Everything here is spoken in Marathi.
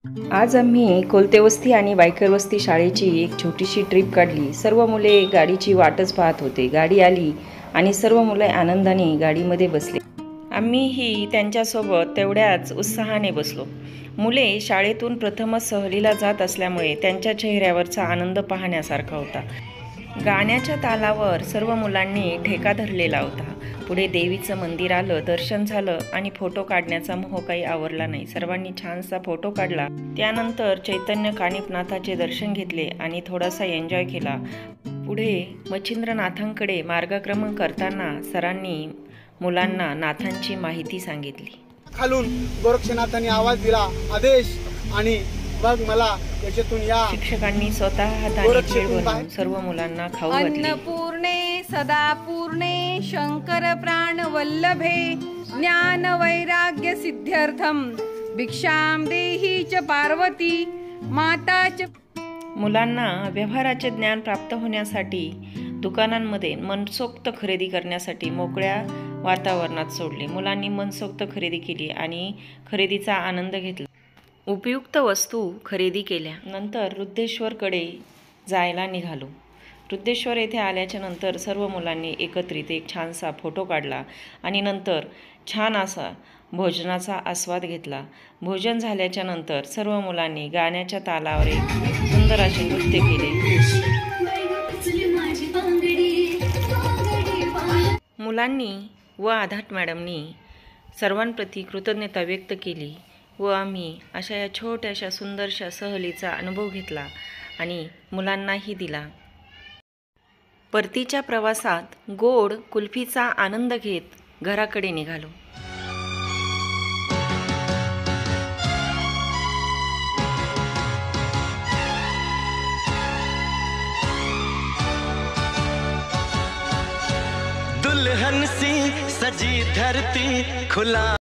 आज आम्ही कोलतेवस्ती आणि वायकरवस्ती शाळेची एक छोटीशी ट्रिप काढली. सर्व मुले गाडीची वाटच पाहत होते. गाडी आली आणि सर्व मुले आनंदाने गाडीमध्ये बसले. आम्हीही त्यांच्यासोबत तेवढ्याच उत्साहाने बसलो. मुले शाळेतून प्रथमच सहलीला जात असल्यामुळे त्यांच्या चेहऱ्यावरचा आनंद पाहण्यासारखा होता. गाण्याच्या तालावर सर्व मुलांनी ठेका धरलेला होता. पुढे देवीचं मंदिर आलं, दर्शन झालं आणि फोटो काढण्याचा मोह काही आवरला नाही. सर्वांनी छानसा फोटो काढला. त्यानंतर चैतन्य कानिफनाथाचे दर्शन घेतले आणि थोडासा एन्जॉय केला. पुढे मच्छिंद्रनाथांकडे मार्गक्रमण करताना सरांनी मुलांना नाथांची माहिती सांगितली. खालून गोरक्षनाथांनी आवाज दिला, आदेश, आणि मग मला याच्यातून या. शिक्षकांनी स्वतः हाताने खेळ बनवून सर्व मुलांना खाऊ घातले. अन्नपूर्णे सदापूर्णे शंकर प्राण वल्लभे ज्ञान वैराग्य सिद्ध्यर्थम भिक्षाम देही च पार्वती माता च. मुलांना व्यवहाराचे ज्ञान प्राप्त होण्यासाठी दुकानांमध्ये मनसोक्त खरेदी करण्यासाठी मोकळ्या वातावरणात सोडले. मुलांनी मनसोक्त खरेदी केली आणि खरेदीचा आनंद घेतला. उपयुक्त वस्तू खरेदी केल्या. नंतर रुद्रेश्वरकडे जायला निघालो. रुद्रेश्वर येथे आल्याच्या नंतर सर्व मुलांनी एकत्रित एक छानसा फोटो काढला आणि नंतर छान असा भोजनाचा आस्वाद घेतला. भोजन झाल्याच्या नंतर सर्व मुलांनी गाण्याच्या तालावर एक सुंदर असे नृत्य केले. मुलांनी व आधाट मॅडमनी सर्वांप्रती कृतज्ञता व्यक्त केली व आम्ही अशा या छोट्याशा सुंदरशा सहलीचा अनुभव घेतला आणि मुलांनाही दिला. परतीच्या प्रवासात गोड कुल्फीचा आनंद घेत घराकडे निघालो. दुल्हन सी सजी धरती खुला